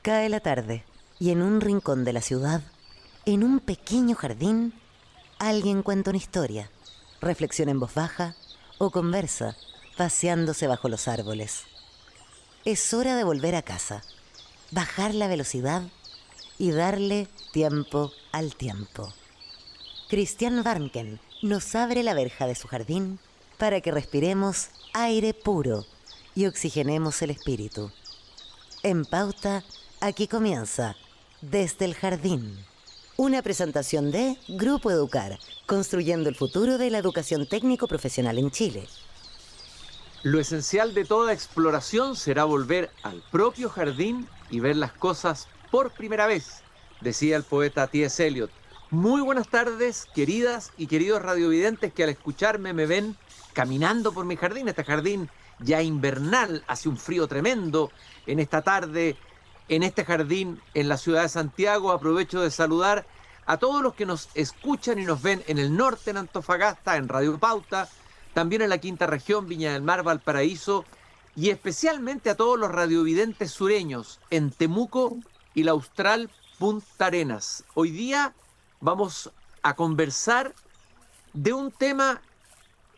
Cae la tarde y en un rincón de la ciudad, en un pequeño jardín, alguien cuenta una historia, reflexiona en voz baja o conversa, paseándose bajo los árboles. Es hora de volver a casa, bajar la velocidad y darle tiempo al tiempo. Christian Warnken nos abre la verja de su jardín para que respiremos aire puro y oxigenemos el espíritu. En Pauta, aquí comienza Desde el Jardín. Una presentación de Grupo Educar, construyendo el futuro de la educación técnico-profesional en Chile. Lo esencial de toda exploración será volver al propio jardín y ver las cosas por primera vez, decía el poeta T.S. Eliot. Muy buenas tardes, queridas y queridos radiovidentes que al escucharme me ven caminando por mi jardín, este jardín ya invernal, hace un frío tremendo en esta tarde, en este jardín en la ciudad de Santiago. Aprovecho de saludar a todos los que nos escuchan y nos ven en el norte, en Antofagasta, en Radio Pauta, también en la quinta región, Viña del Mar, Valparaíso, y especialmente a todos los radiovidentes sureños en Temuco y la austral Punta Arenas. Hoy día vamos a conversar de un tema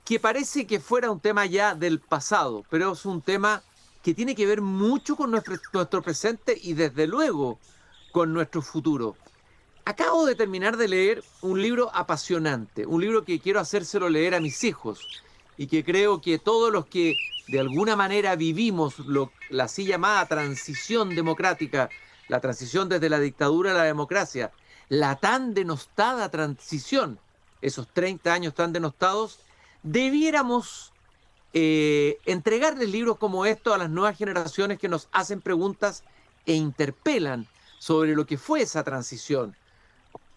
que parece que fuera un tema ya del pasado, pero es un tema que tiene que ver mucho con nuestro presente y desde luego con nuestro futuro. Acabo de terminar de leer un libro apasionante, un libro que quiero hacérselo leer a mis hijos y que creo que todos los que de alguna manera vivimos la así llamada transición democrática, la transición desde la dictadura a la democracia, la tan denostada transición, esos 30 años tan denostados, debiéramos entregarles libros como estos a las nuevas generaciones que nos hacen preguntas e interpelan sobre lo que fue esa transición.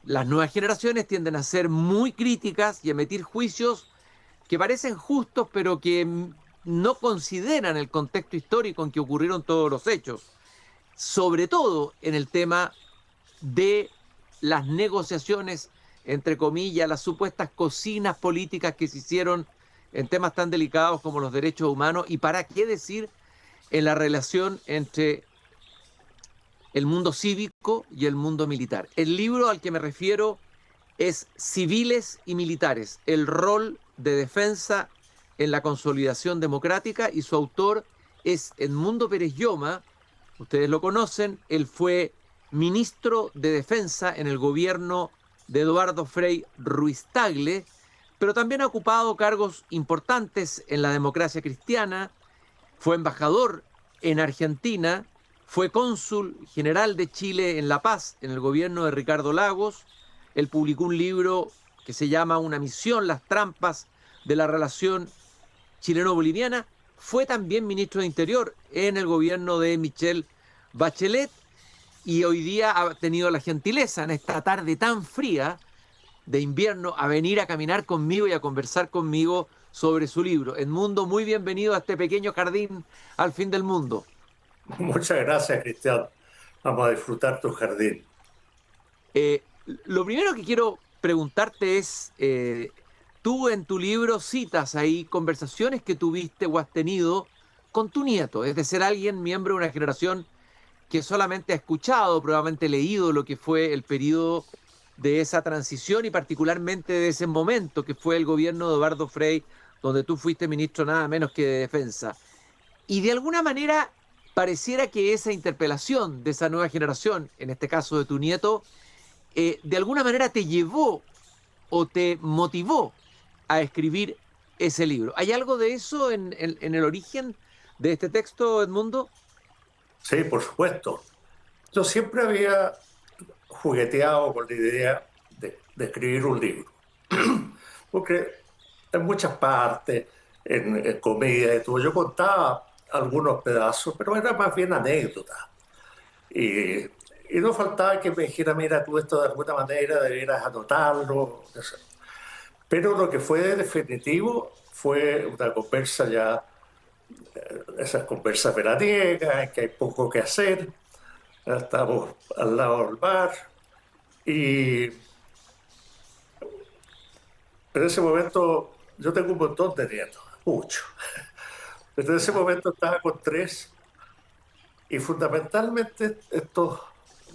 Las nuevas generaciones tienden a ser muy críticas y a emitir juicios que parecen justos, pero que no consideran el contexto histórico en que ocurrieron todos los hechos, sobre todo en el tema de las negociaciones, entre comillas, las supuestas cocinas políticas que se hicieron en temas tan delicados como los derechos humanos, y para qué decir en la relación entre el mundo cívico y el mundo militar. El libro al que me refiero es Civiles y Militares, el rol de defensa en la consolidación democrática, y su autor es Edmundo Pérez Lloma. Ustedes lo conocen, él fue ministro de Defensa en el gobierno de Eduardo Frei Ruiz-Tagle, pero también ha ocupado cargos importantes en la democracia cristiana, fue embajador en Argentina, fue cónsul general de Chile en La Paz en el gobierno de Ricardo Lagos. Él publicó un libro que se llama Una misión, las trampas de la relación chileno-boliviana. Fue también ministro de Interior en el gobierno de Michelle Bachelet, y hoy día ha tenido la gentileza en esta tarde tan fría de invierno a venir a caminar conmigo y a conversar conmigo sobre su libro. Edmundo, muy bienvenido a este pequeño jardín al fin del mundo. Muchas gracias, Cristian. Vamos a disfrutar tu jardín. Lo primero que quiero preguntarte es, tú en tu libro citas ahí conversaciones que tuviste o has tenido con tu nieto, es de ser alguien miembro de una generación que solamente ha escuchado, probablemente leído lo que fue el periodo de esa transición y particularmente de ese momento que fue el gobierno de Eduardo Frei, donde tú fuiste ministro nada menos que de Defensa. Y de alguna manera pareciera que esa interpelación de esa nueva generación, en este caso de tu nieto, de alguna manera te llevó o te motivó a escribir ese libro. ¿Hay algo de eso en el origen de este texto, Edmundo? Sí, por supuesto. Yo siempre había jugueteado con la idea de escribir un libro, porque en muchas partes, en comedia y todo, yo contaba algunos pedazos, pero era más bien anécdota. Y no faltaba que me dijera, mira, tú esto de alguna manera deberías anotarlo. Pero lo que fue definitivo fue una conversa ya, esas conversas veraniegas, en que hay poco que hacer. Estamos al lado del mar y en ese momento yo tengo un montón de nietos, mucho. Pero en ese momento estaba con tres Y fundamentalmente estos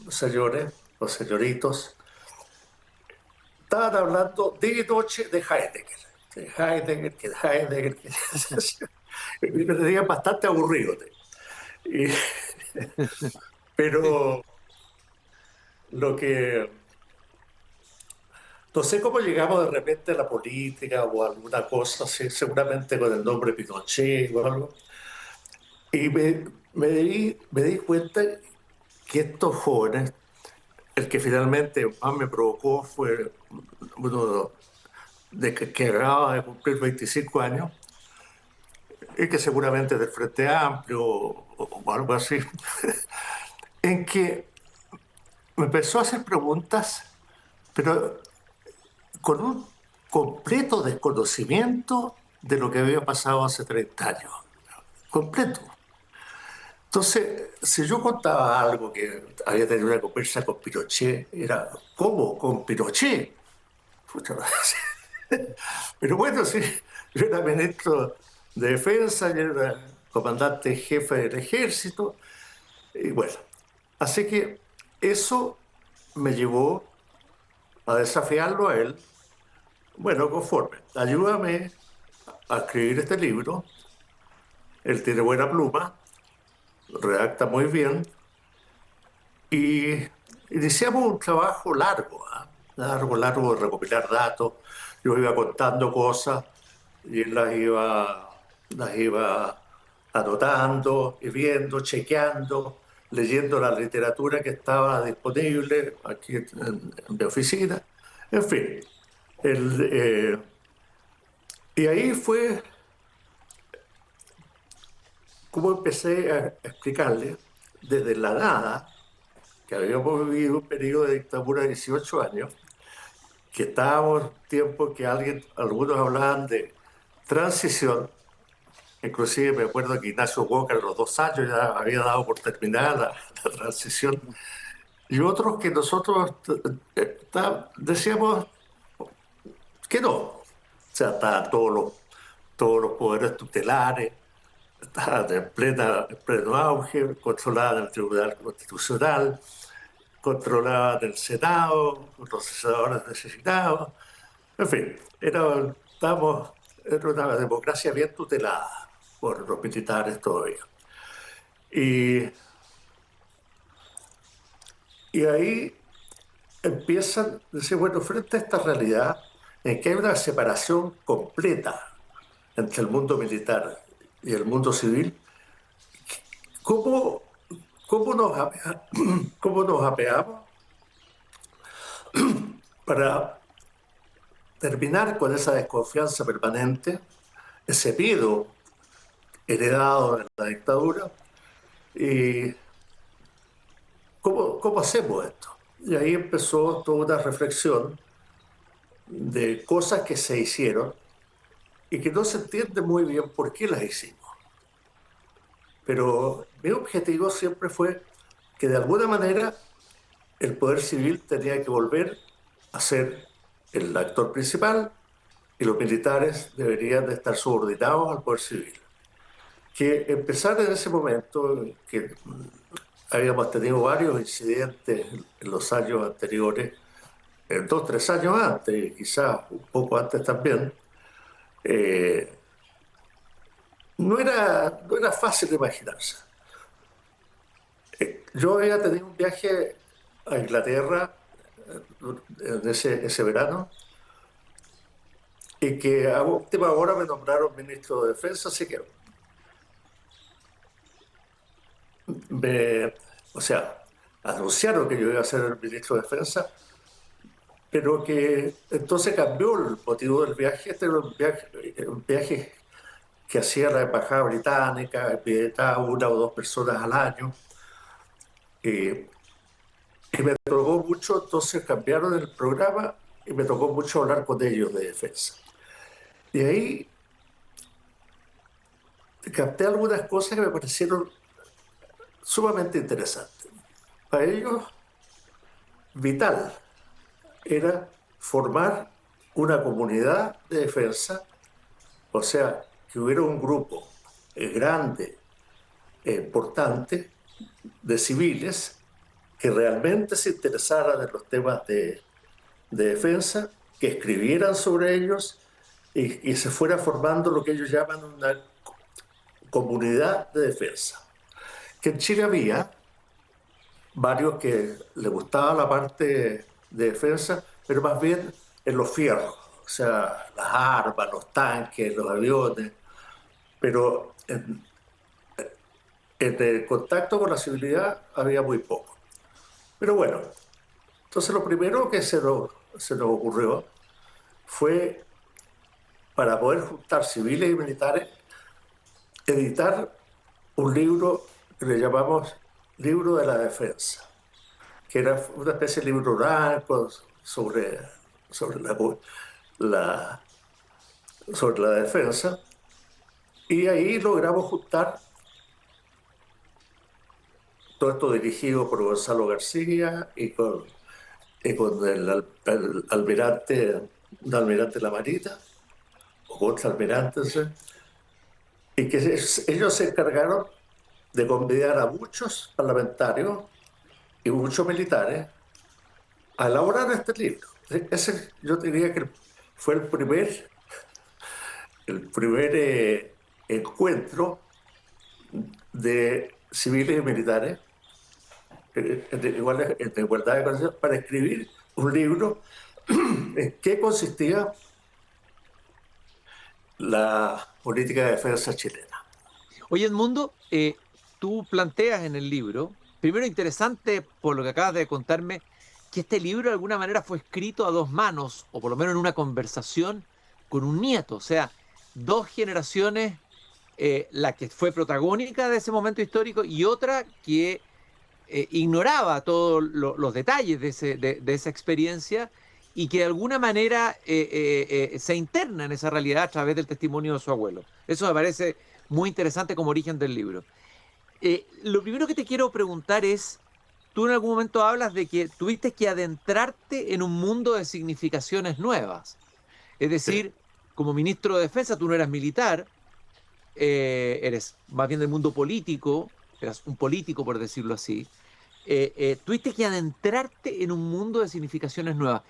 señores, los señoritos, estaban hablando día y noche de Heidegger. De Heidegger, que Heidegger, que... Me tenían bastante aburrido. Y- pero lo que... No sé cómo llegamos de repente a la política o a alguna cosa, sí, seguramente con el nombre Pinochet o algo. Y me di cuenta que estos jóvenes, el que finalmente más me provocó fue uno que acababa de cumplir 25 años y que seguramente es del Frente Amplio o algo así, en que me empezó a hacer preguntas, pero con un completo desconocimiento de lo que había pasado hace 30 años. Completo. Entonces, si yo contaba algo que había tenido una conversa con Pinochet, era, ¿cómo? ¿Con Pinochet? Pucha, pero bueno, sí, yo era ministro de Defensa, yo era comandante jefe del ejército, y bueno, así que eso me llevó a desafiarlo a él. Bueno, conforme, ayúdame a escribir este libro, él tiene buena pluma, redacta muy bien, y iniciamos un trabajo largo, ¿ah? Largo de recopilar datos. Yo iba contando cosas y él las iba anotando y viendo, chequeando, leyendo la literatura que estaba disponible aquí en mi oficina. En fin, el, y ahí fue como empecé a explicarle desde la nada que habíamos vivido un periodo de dictadura de 18 años, que estábamos en tiempo que algunos hablaban de transición. Inclusive me acuerdo que Ignacio Walker a los 2 años ya había dado por terminada la transición. Y otros que nosotros decíamos que no. O sea, estaban todos los poderes tutelares, estaban en pleno auge, controlaban el Tribunal Constitucional, controlaban el Senado, los senadores designados. En fin, era una democracia bien tutelada por los militares todavía. Y, y ahí empiezan a decir, bueno, frente a esta realidad en que hay una separación completa entre el mundo militar y el mundo civil, ¿cómo, cómo nos apeamos para terminar con esa desconfianza permanente, ese miedo heredado de la dictadura? ¿Y cómo hacemos esto? Y ahí empezó toda una reflexión de cosas que se hicieron y que no se entiende muy bien por qué las hicimos. Pero mi objetivo siempre fue que de alguna manera el poder civil tenía que volver a ser el actor principal y los militares deberían de estar subordinados al poder civil. Que empezar en ese momento, que habíamos tenido varios incidentes en los años anteriores, 2, 3 años antes, quizás un poco antes también, eh, no era fácil de imaginarse. Yo había tenido un viaje a Inglaterra en ese verano y que a última hora me nombraron ministro de Defensa, así que me, o sea, anunciaron que yo iba a ser el ministro de Defensa, pero que entonces cambió el motivo del viaje. Este era un viaje que hacía la embajada británica, invitaba 1 o 2 personas al año, y, y me tocó mucho, entonces cambiaron el programa y me tocó mucho hablar con ellos de defensa. Y ahí capté algunas cosas que me parecieron sumamente interesantes. Para ellos, vital era formar una comunidad de defensa, o sea, que hubiera un grupo grande, importante, de civiles que realmente se interesaran en los temas de defensa, que escribieran sobre ellos y se fuera formando lo que ellos llaman una comunidad de defensa. Que en Chile había varios que les gustaba la parte de defensa, pero más bien en los fierros, o sea, las armas, los tanques, los aviones, pero en el contacto con la civilidad había muy poco. Pero bueno, entonces lo primero que se nos ocurrió fue, para poder juntar civiles y militares, editar un libro que le llamamos Libro de la Defensa, que era una especie de libro blanco sobre la, sobre la defensa, y ahí logramos juntar todo esto dirigido por Gonzalo García y con el almirante, un almirante Lamarita, o contraalmirante, ¿sí? Y que ellos se encargaron de convidar a muchos parlamentarios y muchos militares a elaborar este libro. Ese, yo diría que fue el primer encuentro de civiles y militares en igualdad de condiciones para escribir un libro en que consistía la política de defensa chilena. Oye, Edmundo, tú planteas en el libro, primero interesante por lo que acabas de contarme, que este libro de alguna manera fue escrito a dos manos, o por lo menos en una conversación con un nieto, o sea, dos generaciones, la que fue protagónica de ese momento histórico y otra que ignoraba todos los detalles de esa experiencia y que de alguna manera se interna en esa realidad a través del testimonio de su abuelo. Eso me parece muy interesante como origen del libro. Lo primero que te quiero preguntar es, tú en algún momento hablas de que tuviste que adentrarte en un mundo de significaciones nuevas. Es decir, como ministro de Defensa, tú no eras militar, eres más bien del mundo político, eras un político por decirlo así. Tuviste que adentrarte en un mundo de significaciones nuevas.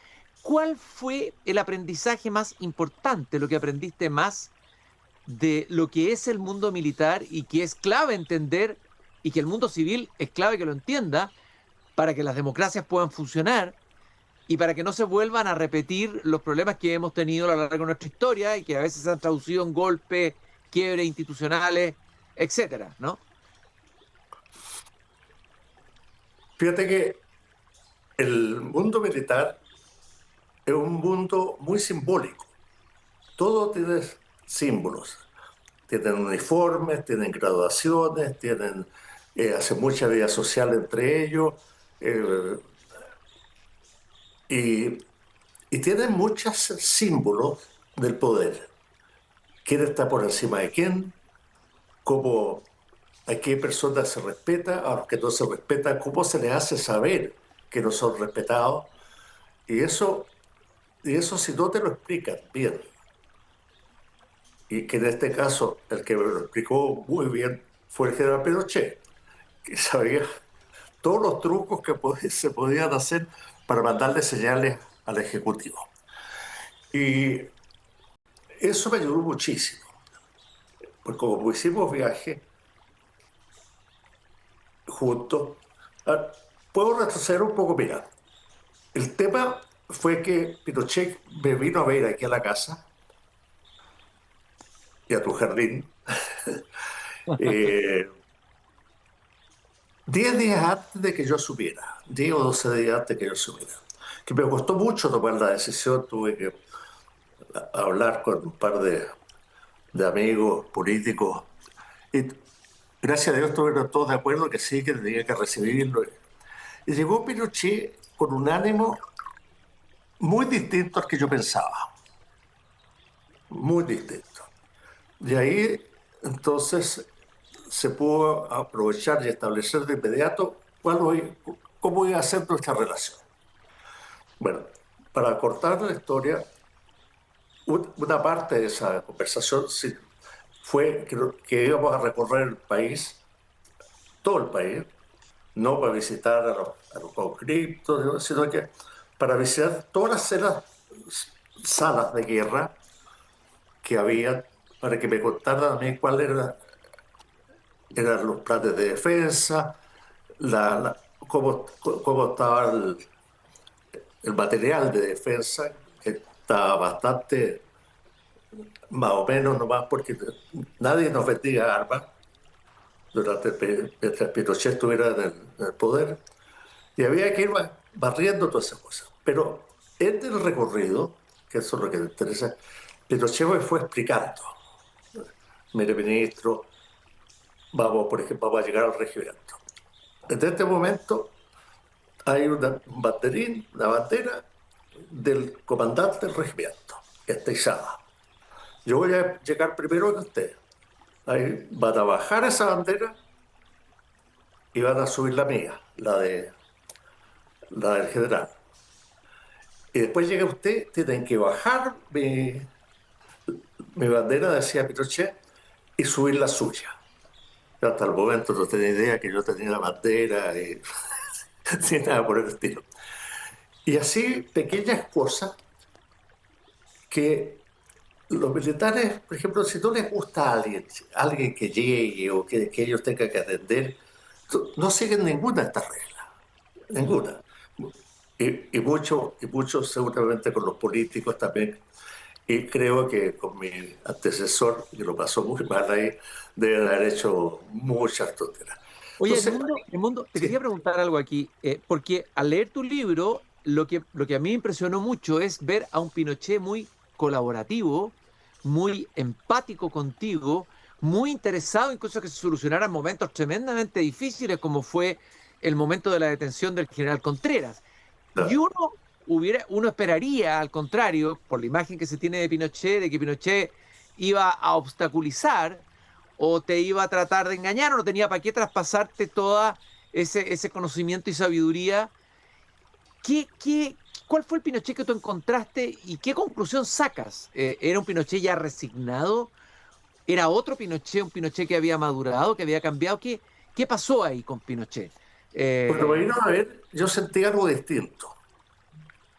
¿Cuál fue el aprendizaje más importante, lo que aprendiste más de lo que es el mundo militar y que es clave entender y que el mundo civil es clave que lo entienda para que las democracias puedan funcionar y para que no se vuelvan a repetir los problemas que hemos tenido a lo largo de nuestra historia y que a veces se han traducido en golpes, quiebres institucionales, etcétera, ¿no? Fíjate que el mundo militar es un mundo muy simbólico. Todo tiene símbolos. Tienen uniformes, tienen graduaciones, hacen mucha vida social entre ellos, eh, y, y tienen muchos símbolos del poder. ¿Quién está por encima de quién? ¿Cómo, a qué personas se respeta? A los que no se respetan, ¿cómo se les hace saber que no son respetados? Y eso si no te lo explican bien, y que en este caso el que me lo explicó muy bien fue el general Pinochet, que sabía todos los trucos que se podían hacer para mandarle señales al Ejecutivo. Y eso me ayudó muchísimo, porque como hicimos viaje juntos, puedo retroceder un poco, mira, el tema fue que Pinochet me vino a ver aquí a la casa y a tu jardín, eh, 10 días antes de que yo subiera, 10 o 12 días antes de que yo subiera, que me costó mucho tomar la decisión, tuve que hablar con un par de amigos políticos, y gracias a Dios estuvieron todos de acuerdo que sí, que tenía que recibirlo. Y llegó Pinochet con un ánimo muy distinto al que yo pensaba, muy distinto. De ahí, entonces, se pudo aprovechar y establecer de inmediato cómo iba a ser nuestra relación. Bueno, para cortar la historia, una parte de esa conversación sí, fue que íbamos a recorrer el país, todo el país, no para visitar a los conscriptos, ¿no? Sino que para visitar todas salas de guerra que había, para que me contaran a mí cuáles eran los planes de defensa, cómo estaba el material de defensa, que estaba bastante más o menos nomás, porque nadie nos vendía armas mientras Pinochet estuviera en el poder, y había que ir barriendo todas esas cosas. Pero en el recorrido, que eso es lo que me interesa, Pinochet me fue explicando: mire, ministro, vamos, por ejemplo, vamos a llegar al regimiento. En este momento hay un banderín, una bandera del comandante del regimiento, que está izada. Yo voy a llegar primero que usted. Ahí van a bajar esa bandera y van a subir la mía, la del general. Y después llega usted, tienen que bajar mi bandera, decía Pinochet, y subir la suya. Yo hasta el momento no tenía idea que yo tenía la bandera y sin nada por el estilo. Y así pequeñas cosas que los militares, por ejemplo, si no les gusta a alguien que llegue o que ellos tengan que atender, no siguen ninguna de estas reglas, ninguna. Y mucho seguramente con los políticos también. Y creo que con mi antecesor, que lo pasó muy mal ahí, deben haber hecho muchas tonteras. Oye, Entonces, Edmundo, te sí, quería preguntar algo aquí, porque al leer tu libro, lo que a mí me impresionó mucho es ver a un Pinochet muy colaborativo, muy empático contigo, muy interesado incluso que se solucionaran momentos tremendamente difíciles, como fue el momento de la detención del general Contreras. Y claro. uno esperaría, al contrario, por la imagen que se tiene de que Pinochet iba a obstaculizar o te iba a tratar de engañar o no tenía para qué traspasarte toda ese conocimiento y sabiduría. ¿Cuál fue el Pinochet que tú encontraste y qué conclusión sacas? ¿Era un Pinochet ya resignado? ¿Era otro Pinochet, un Pinochet que había madurado, que había cambiado? ¿Qué pasó ahí con Pinochet? Cuando me Eh, vino a ver, yo sentí algo distinto,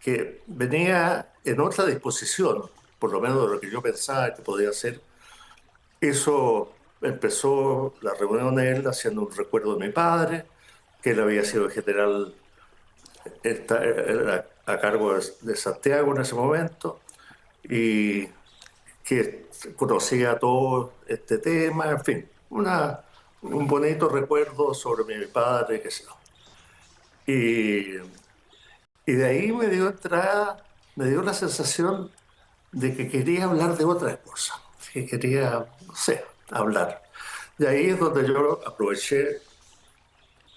que venía en otra disposición, por lo menos de lo que yo pensaba que podía hacer. Eso empezó la reunión de él haciendo un recuerdo de mi padre, que él había sido general, era a cargo de Santiago en ese momento, y que conocía todo este tema, en fin, un bonito recuerdo sobre mi padre, qué sé yo. Y, y de ahí me dio la sensación de que quería hablar de otras cosas, que quería, no sé, hablar. Y ahí es donde yo aproveché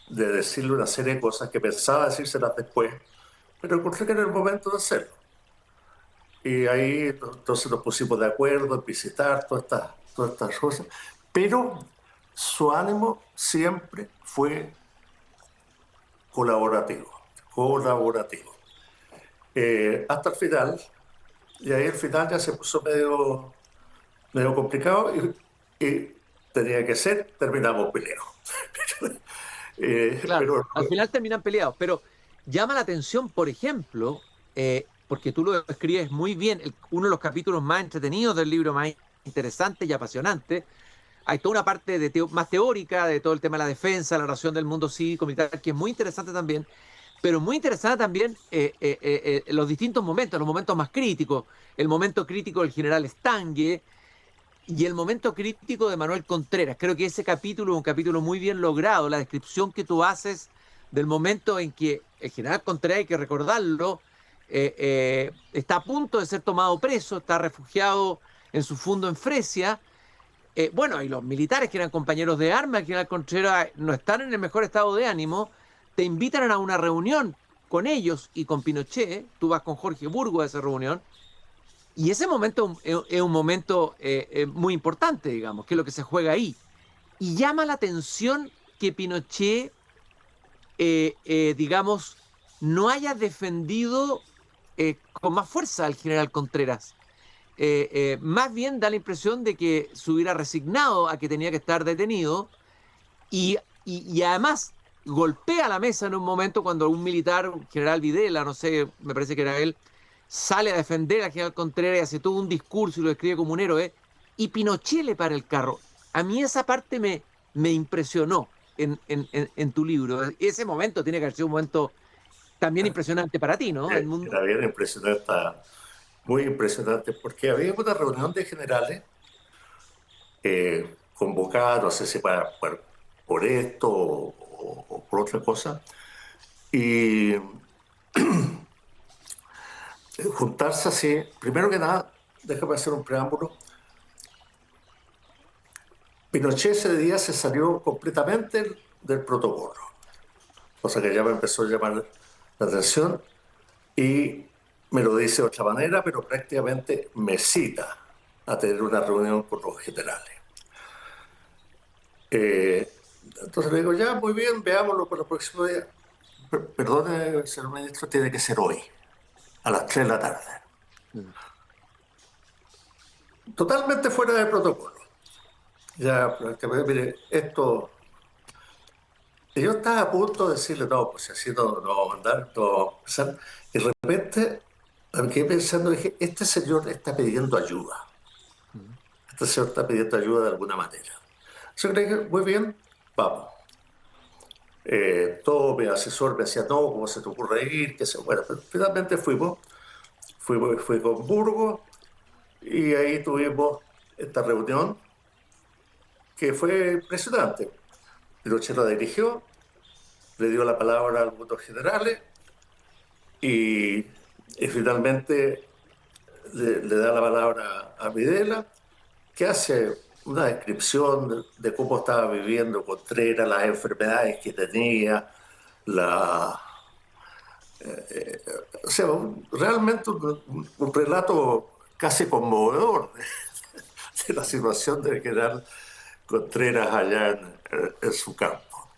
de decirle una serie de cosas que pensaba decírselas después, pero encontré que era el momento de hacerlo. Y ahí entonces nos pusimos de acuerdo en visitar todas estas cosas, pero su ánimo siempre fue colaborativo, colaborativo. Hasta el final, y ahí el final ya se puso medio complicado y tenía que ser, terminamos peleados. Claro, Pero al final terminan peleados, pero llama la atención, por ejemplo, porque tú lo escribes muy bien, uno de los capítulos más entretenidos del libro, más interesante y apasionante. Hay toda una parte más teórica de todo el tema de la defensa, la relación del mundo cívico-militar, que es muy interesante también, pero muy interesante también los distintos momentos, los momentos más críticos, el momento crítico del general Stange, y el momento crítico de Manuel Contreras. Creo que ese capítulo es un capítulo muy bien logrado. La descripción que tú haces del momento en que el general Contreras, hay que recordarlo, está a punto de ser tomado preso, está refugiado en su fundo en Fresia. Bueno, y los militares que eran compañeros de armas, el general Contreras, no están en el mejor estado de ánimo, te invitan a una reunión con ellos y con Pinochet. Tú vas con Jorge Burgo a esa reunión. Y ese momento es un momento muy importante, digamos, que es lo que se juega ahí. Y llama la atención que Pinochet, digamos, no haya defendido con más fuerza al general Contreras. Más bien da la impresión de que se hubiera resignado a que tenía que estar detenido y además golpea la mesa en un momento cuando un militar, general Videla, no sé, me parece que era él, sale a defender a general Contreras y hace todo un discurso y lo describe como un héroe, y Pinochet le para el carro. A mí esa parte me impresionó en tu libro. Ese momento tiene que haber sido un momento también impresionante para ti, ¿no? El mundo... Era bien impresionante, muy impresionante, porque había una reunión de generales convocados, no sé si por esto o por otra cosa, y juntarse así, primero que nada, déjame hacer un preámbulo. Pinochet ese día se salió completamente del protocolo, cosa que ya me empezó a llamar la atención y me lo dice de otra manera, pero prácticamente me cita a tener una reunión con los generales. Entonces le digo, ya, muy bien, veámoslo para el próximo día. Perdone, señor ministro, tiene que ser hoy, a las 3 de la tarde. Totalmente fuera de protocolo. Ya, mire, esto... Y yo estaba a punto de decirle, no, pues así no vamos a andar, no vamos a empezar. Y de repente me quedé pensando, dije, este señor está pidiendo ayuda. Este señor está pidiendo ayuda de alguna manera. Yo creo que, muy bien, vamos. Todo mi asesor me decía, no, ¿cómo se te ocurre ir? Que se... Bueno, pero finalmente fui con Burgos y ahí tuvimos esta reunión que fue impresionante. Pinochet la dirigió, le dio la palabra a algunos generales y finalmente le da la palabra a Videla, que hace una descripción de cómo estaba viviendo Contreras, las enfermedades que tenía, o sea, realmente un relato casi conmovedor de la situación del general Contreras allá en su campo.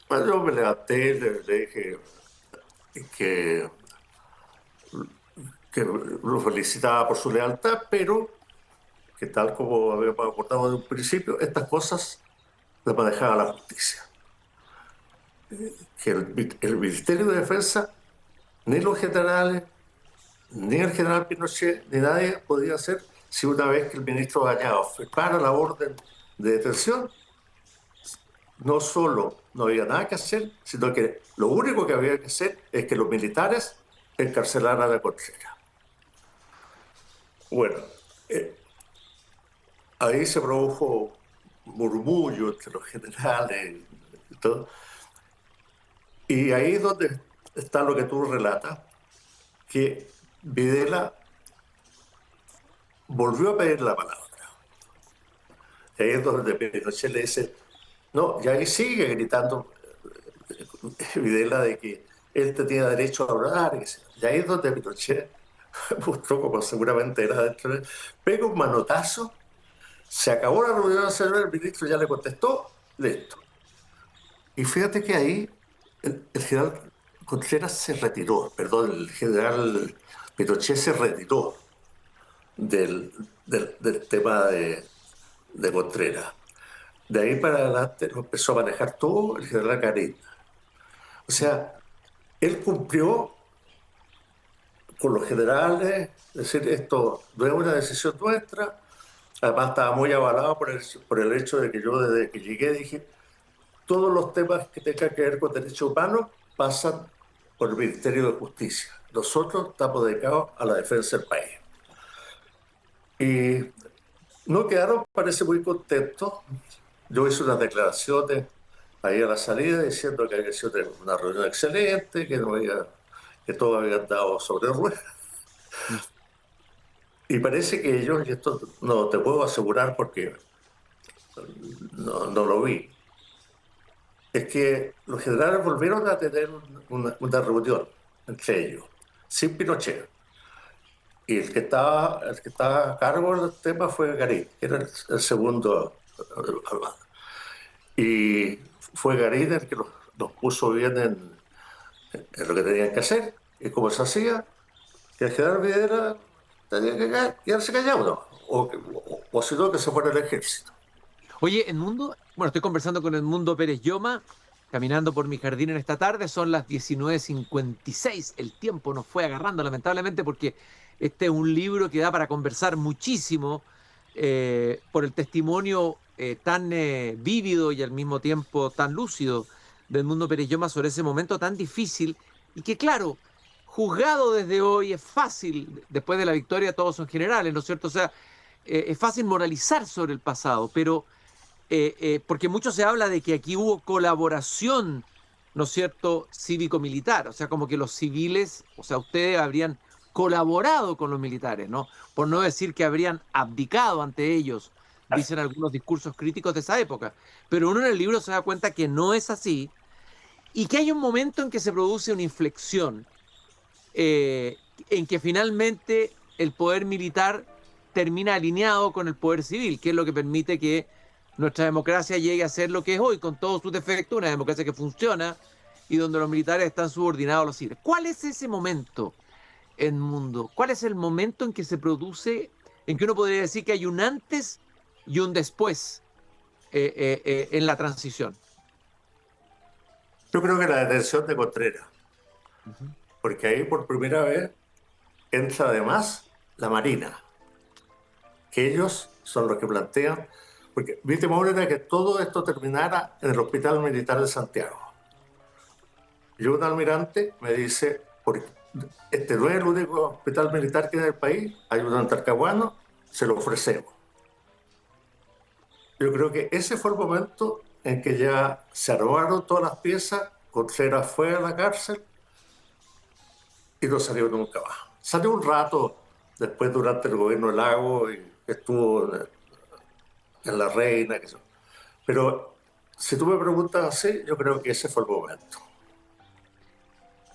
Bueno, yo me levanté, le dije que, que lo felicitaba por su lealtad, pero que tal como habíamos acordado desde un principio, estas cosas las manejaba la justicia. Que el Ministerio de Defensa, ni los generales, ni el general Pinochet, ni nadie podía hacer si una vez que el ministro Gallardo firmara la orden de detención, no solo no había nada que hacer, sino que lo único que había que hacer es que los militares encarcelaran a Contreras. Bueno, ahí se produjo murmullo entre los generales y todo. Y ahí es donde está lo que tú relatas, que Videla volvió a pedir la palabra. Y ahí es donde Pinochet le dice, no, y ahí sigue gritando Videla de que él tenía derecho a hablar. Y ahí es donde Pinochet, mostró como seguramente era dentro de él, pega un manotazo, se acabó la reunión, el ministro ya le contestó, listo. Y fíjate que ahí el general Contreras se retiró, perdón, el general Pinochet se retiró del tema de Contreras. De ahí para adelante lo empezó a manejar todo el general Garín. O sea, él cumplió con los generales, es decir, esto no es una decisión nuestra, además estaba muy avalado por el hecho de que yo desde que llegué dije, todos los temas que tengan que ver con derechos humanos pasan por el Ministerio de Justicia. Nosotros estamos dedicados a la defensa del país. Y no quedaron, parece, muy contentos. Yo hice unas declaraciones ahí a la salida diciendo que había sido una reunión excelente, que todo había andado sobre ruedas. Y parece que ellos, y esto no te puedo asegurar porque no lo vi, es que los generales volvieron a tener una reunión entre ellos, sin Pinochet. Y el que estaba a cargo del tema fue Garín, que era el segundo al mando. Y fue Garín el que nos puso bien en lo que tenían que hacer. Y como se hacía, que el general Videla tenía que quedarse callado, ¿no? O si no, que se fuera el ejército. Oye, estoy conversando con Edmundo Pérez Lloma, caminando por mi jardín en esta tarde, son las 19:56, el tiempo nos fue agarrando lamentablemente porque este es un libro que da para conversar muchísimo por el testimonio tan vívido y al mismo tiempo tan lúcido de Edmundo Pérez Lloma sobre ese momento tan difícil y que claro, juzgado desde hoy es fácil, después de la victoria todos son generales, ¿no es cierto? O sea, es fácil moralizar sobre el pasado, pero porque mucho se habla de que aquí hubo colaboración, ¿no es cierto?, cívico-militar, o sea, como que los civiles, o sea, ustedes habrían colaborado con los militares, ¿no? Por no decir que habrían abdicado ante ellos, dicen algunos discursos críticos de esa época. Pero uno en el libro se da cuenta que no es así y que hay un momento en que se produce una inflexión, en que finalmente el poder militar termina alineado con el poder civil, que es lo que permite que nuestra democracia llegue a ser lo que es hoy, con todos sus defectos, una democracia que funciona y donde los militares están subordinados a los civiles. ¿Cuál es ese momento, Edmundo? ¿Cuál es el momento en que se produce, en que uno podría decir que hay un antes y un después en la transición? Yo creo que la detención de Contreras, porque ahí por primera vez entra además la Marina, que ellos son los que plantean, porque mi temor era que todo esto terminara en el Hospital Militar de Santiago. Y un almirante me dice, porque este no es el único hospital militar que hay en el país, hay uno en Talcahuano, se lo ofrecemos. Yo creo que ese fue el momento en que ya se armaron todas las piezas, Contreras fue a la cárcel y no salió nunca más. Salió un rato después durante el gobierno de Lagos y estuvo en La Reina, pero si tú me preguntas así, yo creo que ese fue el momento.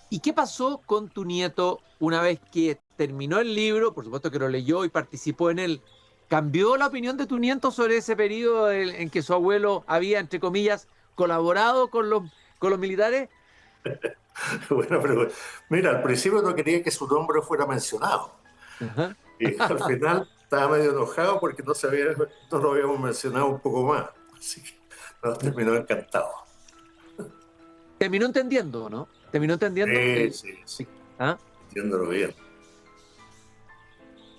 ¿Y qué pasó con tu nieto una vez que terminó el libro? Por supuesto que lo leyó y participó en él. ¿Cambió la opinión de tu nieto sobre ese periodo en que su abuelo había, entre comillas, colaborado con los militares? Bueno, pero mira, al principio no quería que su nombre fuera mencionado. Ajá. Y al final estaba medio enojado porque no lo habíamos mencionado un poco más. Así que nos terminó encantado. Terminó entendiendo, ¿no? Terminó entendiendo. Sí. ¿Ah? Entiéndolo bien.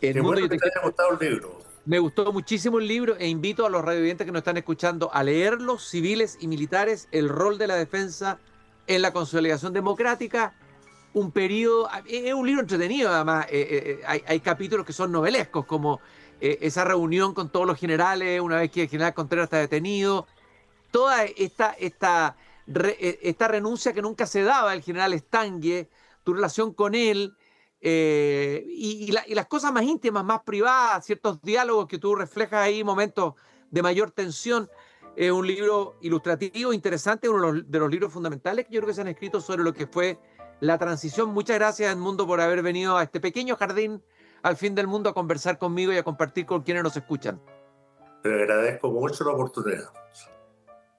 Qué bueno que te haya gustado el libro. Me gustó muchísimo el libro e invito a los radiovidentes que nos están escuchando a leerlo, Civiles y Militares, el rol de la defensa en la consolidación democrática. Un periodo, es un libro entretenido además, hay capítulos que son novelescos, como esa reunión con todos los generales, una vez que el general Contreras está detenido, toda esta renuncia que nunca se daba el general Stange, tu relación con él, y las cosas más íntimas, más privadas, ciertos diálogos que tú reflejas ahí, momentos de mayor tensión. Es un libro ilustrativo, interesante, uno de los libros fundamentales que yo creo que se han escrito sobre lo que fue la transición. Muchas gracias, Edmundo, por haber venido a este pequeño jardín al fin del mundo a conversar conmigo y a compartir con quienes nos escuchan. Te agradezco mucho la oportunidad.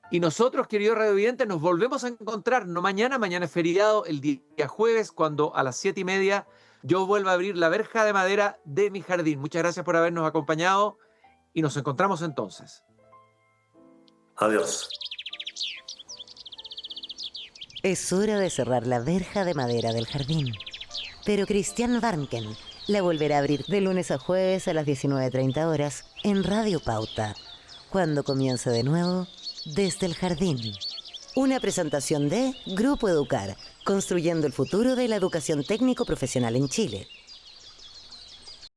Y nosotros, queridos radiovidentes, nos volvemos a encontrar, no mañana es feriado, el día jueves, cuando a las 7:30 yo vuelva a abrir la verja de madera de mi jardín. Muchas gracias por habernos acompañado y nos encontramos entonces. Adiós. Es hora de cerrar la verja de madera del jardín. Pero Christian Warnken la volverá a abrir de lunes a jueves a las 19:30 horas en Radio Pauta, cuando comience de nuevo Desde el Jardín. Una presentación de Grupo Educar, construyendo el futuro de la educación técnico-profesional en Chile.